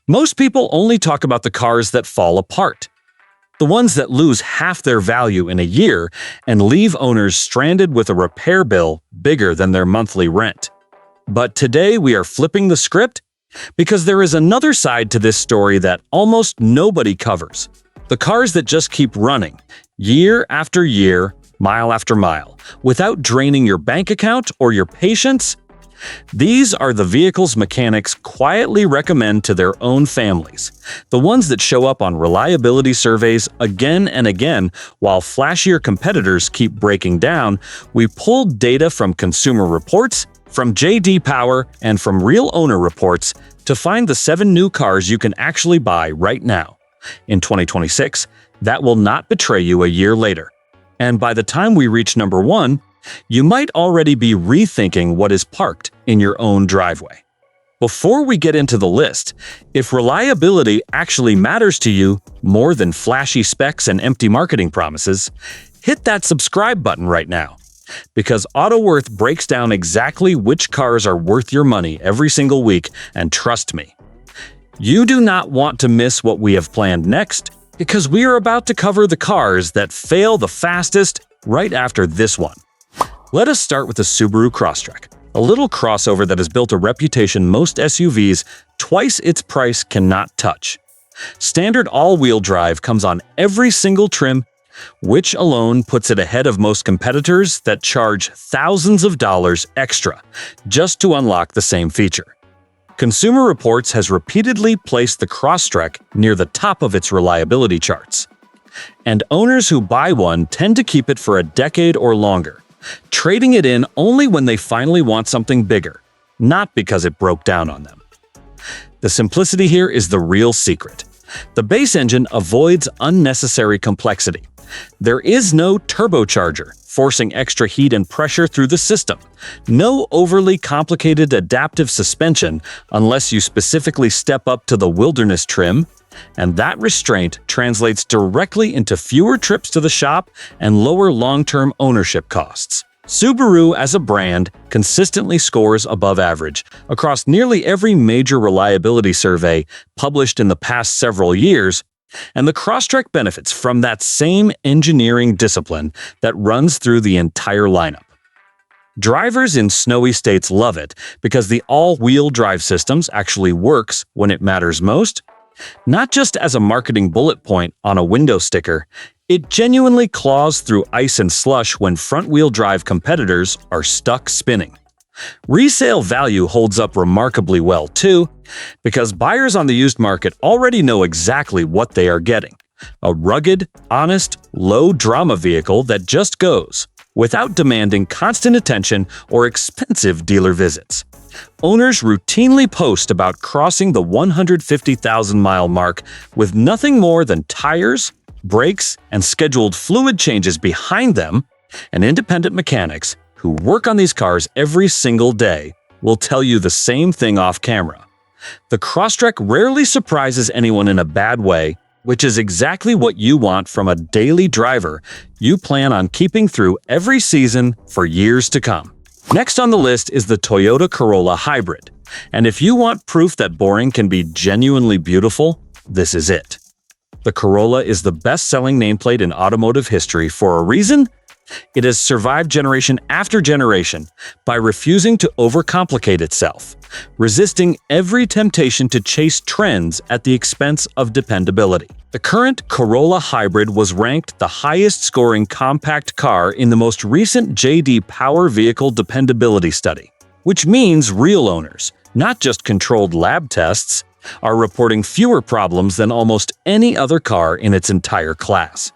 Most people only talk about the cars that fall apart, the ones that lose half their value in a year and leave owners stranded with a repair bill bigger than their monthly rent. But today we are flipping the script because there is another side to this story that almost nobody covers. The cars that just keep running, year after year, mile after mile, without draining your bank account or your patience. These are the vehicles mechanics quietly recommend to their own families, the ones that show up on reliability surveys again and again while flashier competitors keep breaking down. We pulled data from Consumer Reports, from J.D. Power, and from Real Owner Reports to find the 7 new cars you can actually buy right now. In 2026, that will not betray you a year later. And by the time we reach number 1, you might already be rethinking what is parked in your own driveway. Before we get into the list, if reliability actually matters to you more than flashy specs and empty marketing promises, hit that subscribe button right now. Because AutoWorth breaks down exactly which cars are worth your money every single week, and trust me, you do not want to miss what we have planned next, because we are about to cover the cars that fail the fastest right after this one. Let us start with the Subaru Crosstrek, a little crossover that has built a reputation most SUVs twice its price cannot touch. Standard all-wheel drive comes on every single trim, which alone puts it ahead of most competitors that charge thousands of dollars extra just to unlock the same feature. Consumer Reports has repeatedly placed the Crosstrek near the top of its reliability charts. And owners who buy one tend to keep it for a decade or longer, trading it in only when they finally want something bigger, not because it broke down on them. The simplicity here is the real secret. The base engine avoids unnecessary complexity. There is no turbocharger forcing extra heat and pressure through the system, no overly complicated adaptive suspension unless you specifically step up to the wilderness trim, and that restraint translates directly into fewer trips to the shop and lower long-term ownership costs. Subaru as a brand consistently scores above average across nearly every major reliability survey published in the past several years, and the Crosstrek benefits from that same engineering discipline that runs through the entire lineup. Drivers in snowy states love it because the all-wheel drive systems actually works when it matters most. Not just as a marketing bullet point on a window sticker, it genuinely claws through ice and slush when front-wheel drive competitors are stuck spinning. Resale value holds up remarkably well too, because buyers on the used market already know exactly what they are getting: a rugged, honest, low-drama vehicle that just goes, without demanding constant attention or expensive dealer visits. Owners routinely post about crossing the 150,000-mile mark with nothing more than tires, brakes, and scheduled fluid changes behind them, and independent mechanics who work on these cars every single day will tell you the same thing off camera. The Crosstrek rarely surprises anyone in a bad way, which is exactly what you want from a daily driver you plan on keeping through every season for years to come. Next on the list is the Toyota Corolla Hybrid, and if you want proof that boring can be genuinely beautiful, this is it. The Corolla is the best-selling nameplate in automotive history for a reason. It has survived generation after generation by refusing to overcomplicate itself, resisting every temptation to chase trends at the expense of dependability. The current Corolla Hybrid was ranked the highest-scoring compact car in the most recent J.D. Power Vehicle Dependability Study, which means real owners, not just controlled lab tests, are reporting fewer problems than almost any other car in its entire class.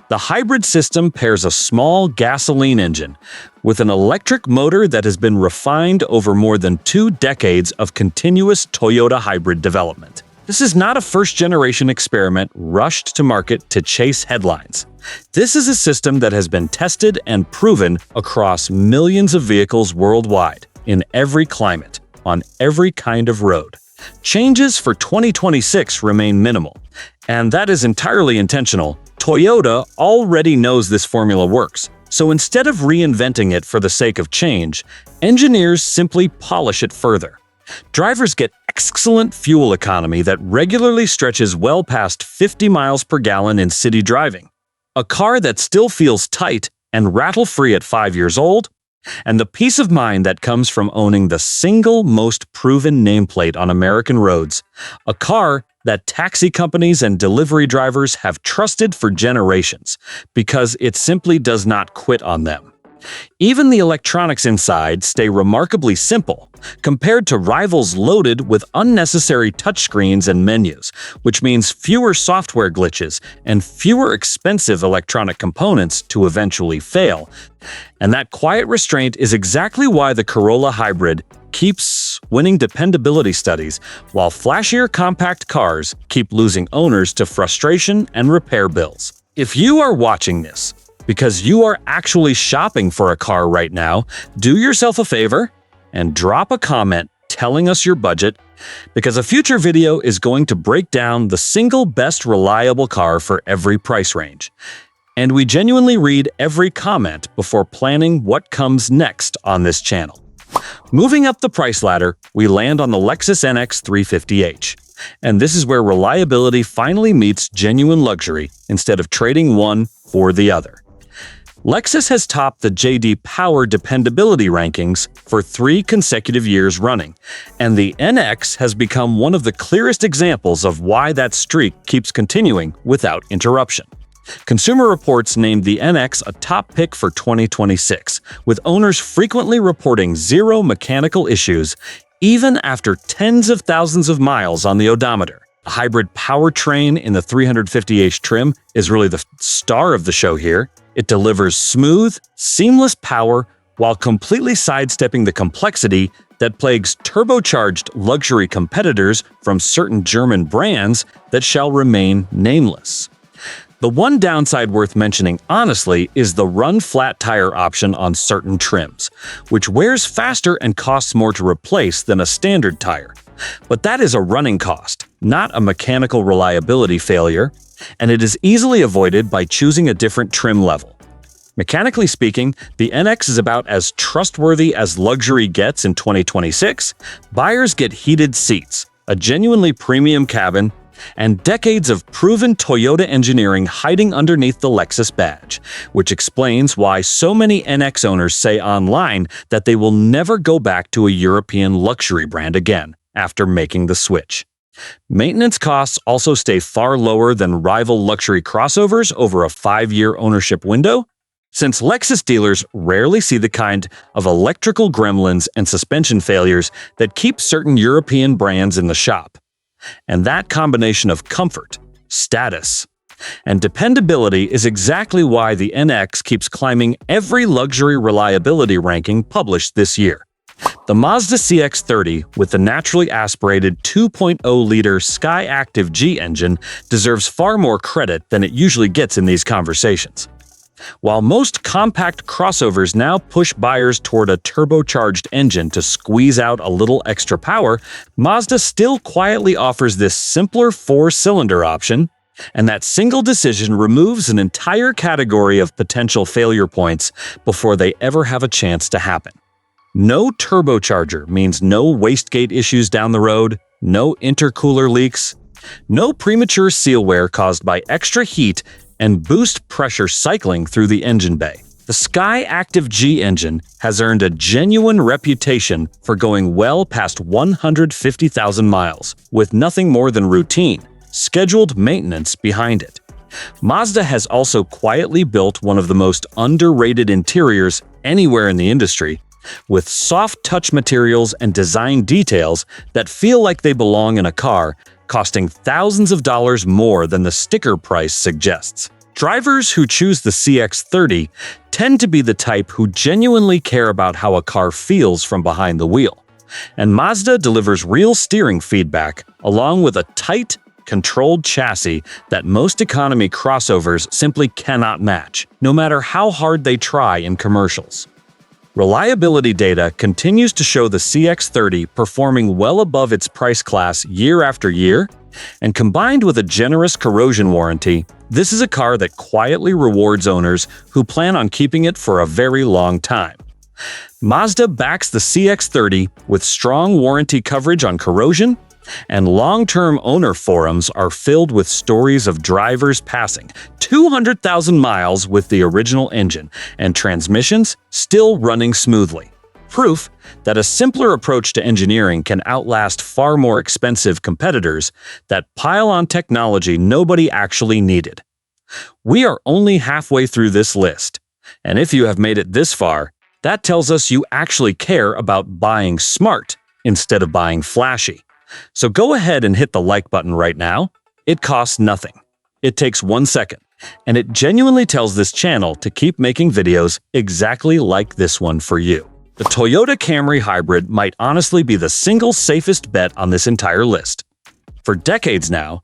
The hybrid system pairs a small gasoline engine with an electric motor that has been refined over more than 2 decades of continuous Toyota hybrid development. This is not a first-generation experiment rushed to market to chase headlines. This is a system that has been tested and proven across millions of vehicles worldwide, in every climate, on every kind of road. Changes for 2026 remain minimal, and that is entirely intentional. Toyota already knows this formula works, so instead of reinventing it for the sake of change, engineers simply polish it further. Drivers get excellent fuel economy that regularly stretches well past 50 miles per gallon in city driving. A car that still feels tight and rattle-free at 5 years old, and the peace of mind that comes from owning the single most proven nameplate on American roads, a car that taxi companies and delivery drivers have trusted for generations because it simply does not quit on them. Even the electronics inside stay remarkably simple, compared to rivals loaded with unnecessary touchscreens and menus, which means fewer software glitches and fewer expensive electronic components to eventually fail. And that quiet restraint is exactly why the Corolla Hybrid keeps winning dependability studies, while flashier compact cars keep losing owners to frustration and repair bills. If you are watching this because you are actually shopping for a car right now, do yourself a favor and drop a comment telling us your budget, because a future video is going to break down the single best reliable car for every price range. And we genuinely read every comment before planning what comes next on this channel. Moving up the price ladder, we land on the Lexus NX 350h. And this is where reliability finally meets genuine luxury instead of trading one for the other. Lexus has topped the J.D. Power dependability rankings for 3 consecutive years running, and the NX has become one of the clearest examples of why that streak keeps continuing without interruption. Consumer Reports named the NX a top pick for 2026, with owners frequently reporting 0 mechanical issues even after tens of thousands of miles on the odometer. The hybrid powertrain in the 350h trim is really the star of the show here. It delivers smooth, seamless power while completely sidestepping the complexity that plagues turbocharged luxury competitors from certain German brands that shall remain nameless. The one downside worth mentioning honestly is the run-flat tire option on certain trims, which wears faster and costs more to replace than a standard tire. But that is a running cost, not a mechanical reliability failure, and it is easily avoided by choosing a different trim level. Mechanically speaking, the NX is about as trustworthy as luxury gets in 2026. Buyers get heated seats, a genuinely premium cabin, and decades of proven Toyota engineering hiding underneath the Lexus badge, which explains why so many NX owners say online that they will never go back to a European luxury brand again after making the switch. Maintenance costs also stay far lower than rival luxury crossovers over a 5-year ownership window, since Lexus dealers rarely see the kind of electrical gremlins and suspension failures that keep certain European brands in the shop. And that combination of comfort, status, and dependability is exactly why the NX keeps climbing every luxury reliability ranking published this year. The Mazda CX-30 with the naturally aspirated 2.0-liter Skyactiv G engine deserves far more credit than it usually gets in these conversations. While most compact crossovers now push buyers toward a turbocharged engine to squeeze out a little extra power, Mazda still quietly offers this simpler 4-cylinder option, and that single decision removes an entire category of potential failure points before they ever have a chance to happen. No turbocharger means no wastegate issues down the road, no intercooler leaks, no premature seal wear caused by extra heat and boost pressure cycling through the engine bay. The Skyactiv G engine has earned a genuine reputation for going well past 150,000 miles, with nothing more than routine, scheduled maintenance behind it. Mazda has also quietly built one of the most underrated interiors anywhere in the industry, with soft touch materials and design details that feel like they belong in a car, costing thousands of dollars more than the sticker price suggests. Drivers who choose the CX-30 tend to be the type who genuinely care about how a car feels from behind the wheel. And Mazda delivers real steering feedback, along with a tight, controlled chassis that most economy crossovers simply cannot match, no matter how hard they try in commercials. Reliability data continues to show the CX-30 performing well above its price class year after year, and combined with a generous corrosion warranty, this is a car that quietly rewards owners who plan on keeping it for a very long time. Mazda backs the CX-30 with strong warranty coverage on corrosion, and long-term owner forums are filled with stories of drivers passing 200,000 miles with the original engine and transmissions still running smoothly. Proof that a simpler approach to engineering can outlast far more expensive competitors that pile on technology nobody actually needed. We are only halfway through this list, and if you have made it this far, that tells us you actually care about buying smart instead of buying flashy. So go ahead and hit the like button right now. It costs nothing. It takes 1 second, and it genuinely tells this channel to keep making videos exactly like this one for you. The Toyota Camry Hybrid might honestly be the single safest bet on this entire list. For decades now,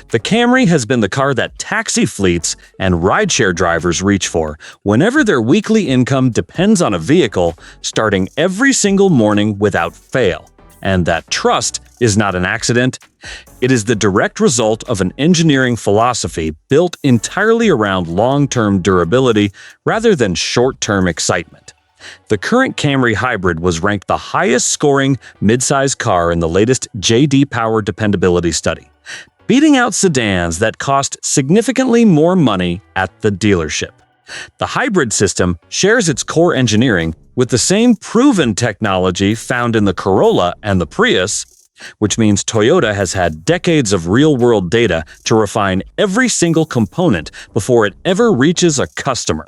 the Camry has been the car that taxi fleets and rideshare drivers reach for whenever their weekly income depends on a vehicle starting every single morning without fail. And that trust is not an accident. It is the direct result of an engineering philosophy built entirely around long-term durability rather than short-term excitement. The current Camry Hybrid was ranked the highest-scoring midsize car in the latest J.D. Power dependability study, beating out sedans that cost significantly more money at the dealership. The hybrid system shares its core engineering with the same proven technology found in the Corolla and the Prius, which means Toyota has had decades of real-world data to refine every single component before it ever reaches a customer.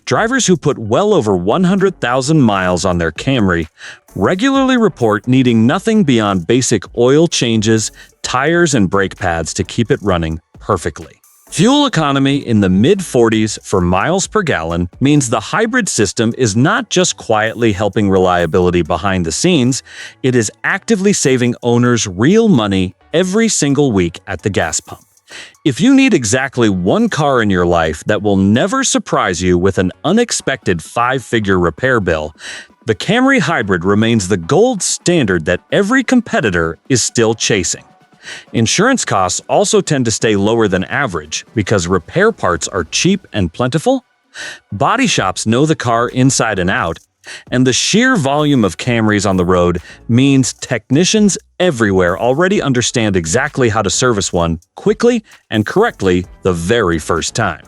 Drivers who put well over 100,000 miles on their Camry regularly report needing nothing beyond basic oil changes, tires, and brake pads to keep it running perfectly. Fuel economy in the mid-40s for miles per gallon means the hybrid system is not just quietly helping reliability behind the scenes, it is actively saving owners real money every single week at the gas pump. If you need exactly one car in your life that will never surprise you with an unexpected 5-figure repair bill, the Camry Hybrid remains the gold standard that every competitor is still chasing. Insurance costs also tend to stay lower than average because repair parts are cheap and plentiful. Body shops know the car inside and out, and the sheer volume of Camrys on the road means technicians everywhere already understand exactly how to service one quickly and correctly the very first time.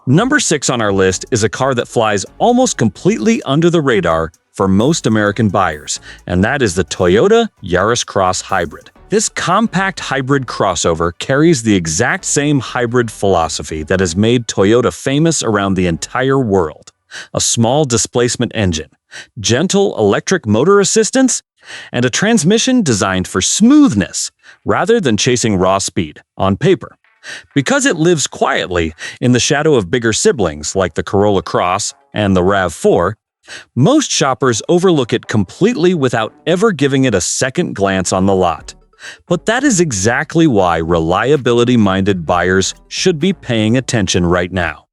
Number 6 on our list is a car that flies almost completely under the radar for most American buyers, and that is the Toyota Yaris Cross Hybrid. This compact hybrid crossover carries the exact same hybrid philosophy that has made Toyota famous around the entire world. A small displacement engine, gentle electric motor assistance, and a transmission designed for smoothness rather than chasing raw speed on paper. Because it lives quietly in the shadow of bigger siblings like the Corolla Cross and the RAV4, most shoppers overlook it completely without ever giving it a second glance on the lot. But that is exactly why reliability-minded buyers should be paying attention right now.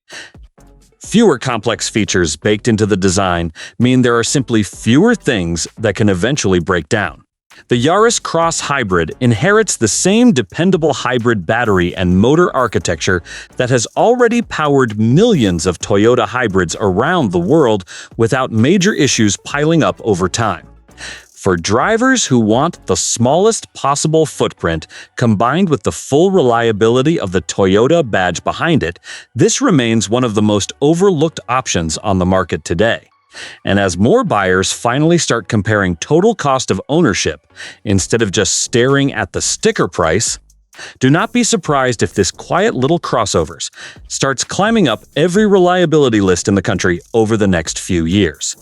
Fewer complex features baked into the design mean there are simply fewer things that can eventually break down. The Yaris Cross Hybrid inherits the same dependable hybrid battery and motor architecture that has already powered millions of Toyota hybrids around the world without major issues piling up over time. For drivers who want the smallest possible footprint combined with the full reliability of the Toyota badge behind it, this remains one of the most overlooked options on the market today. And as more buyers finally start comparing total cost of ownership instead of just staring at the sticker price, do not be surprised if this quiet little crossovers starts climbing up every reliability list in the country over the next few years.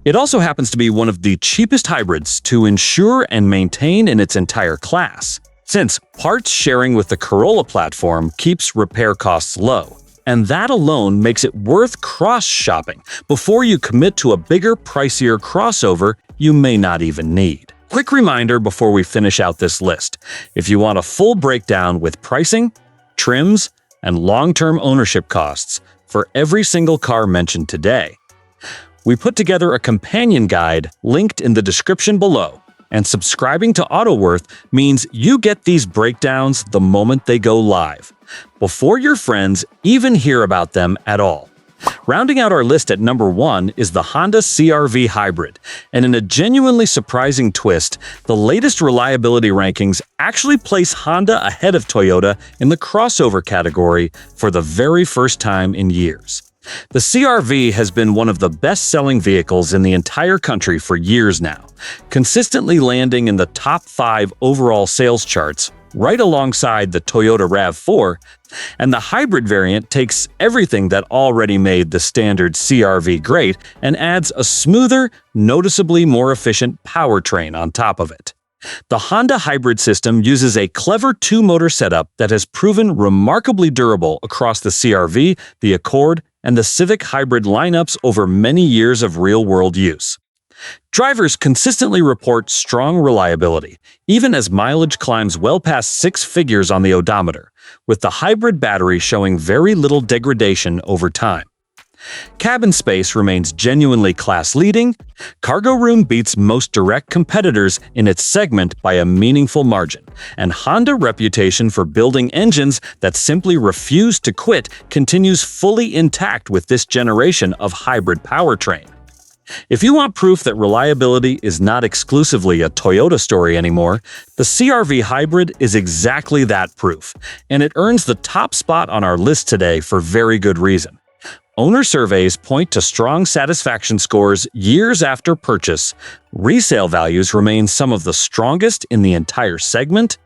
It also happens to be one of the cheapest hybrids to insure and maintain in its entire class, since parts sharing with the Corolla platform keeps repair costs low. And that alone makes it worth cross-shopping before you commit to a bigger, pricier crossover you may not even need. Quick reminder before we finish out this list: if you want a full breakdown with pricing, trims, and long-term ownership costs for every single car mentioned today, we put together a companion guide linked in the description below, and subscribing to AutoWorth means you get these breakdowns the moment they go live, before your friends even hear about them at all. Rounding out our list at number 1 is the Honda CR-V Hybrid, and in a genuinely surprising twist, the latest reliability rankings actually place Honda ahead of Toyota in the crossover category for the very first time in years. The CR-V has been one of the best-selling vehicles in the entire country for years now, consistently landing in the top 5 overall sales charts, right alongside the Toyota RAV4, and the hybrid variant takes everything that already made the standard CR-V great and adds a smoother, noticeably more efficient powertrain on top of it. The Honda hybrid system uses a clever 2-motor setup that has proven remarkably durable across the CR-V, the Accord, and the Civic hybrid lineups over many years of real-world use. Drivers consistently report strong reliability, even as mileage climbs well past 6 figures on the odometer, with the hybrid battery showing very little degradation over time. Cabin space remains genuinely class-leading. Cargo room beats most direct competitors in its segment by a meaningful margin, and Honda's reputation for building engines that simply refuse to quit continues fully intact with this generation of hybrid powertrain. If you want proof that reliability is not exclusively a Toyota story anymore, the CR-V Hybrid is exactly that proof, and it earns the top spot on our list today for very good reason. Owner surveys point to strong satisfaction scores years after purchase, resale values remain some of the strongest in the entire segment,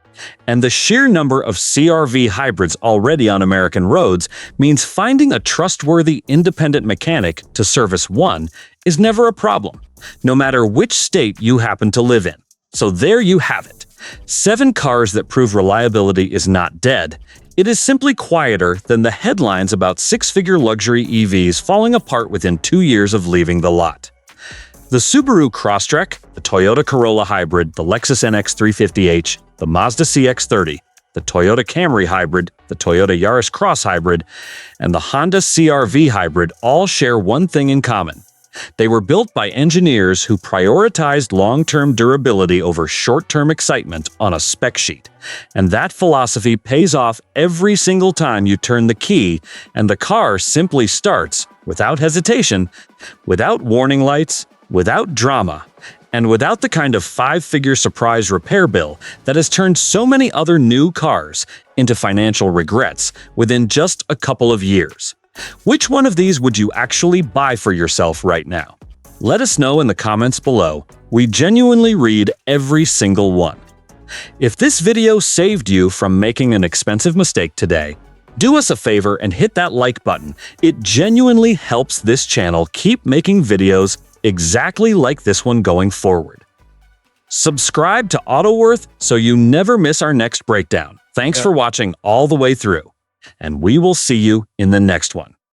and the sheer number of CR-V hybrids already on American roads means finding a trustworthy independent mechanic to service one is never a problem, no matter which state you happen to live in. So there you have it. 7 cars that prove reliability is not dead. It is simply quieter than the headlines about 6-figure luxury EVs falling apart within 2 years of leaving the lot. The Subaru Crosstrek, the Toyota Corolla Hybrid, the Lexus NX 350h, the Mazda CX-30, the Toyota Camry Hybrid, the Toyota Yaris Cross Hybrid, and the Honda CR-V Hybrid all share one thing in common. They were built by engineers who prioritized long-term durability over short-term excitement on a spec sheet. And that philosophy pays off every single time you turn the key and the car simply starts, without hesitation, without warning lights, without drama, and without the kind of 5-figure surprise repair bill that has turned so many other new cars into financial regrets within just a couple of years. Which one of these would you actually buy for yourself right now? Let us know in the comments below. We genuinely read every single one. If this video saved you from making an expensive mistake today, do us a favor and hit that like button. It genuinely helps this channel keep making videos exactly like this one going forward. Subscribe to AutoWorth so you never miss our next breakdown. Thanks for watching all the way through, and we will see you in the next one.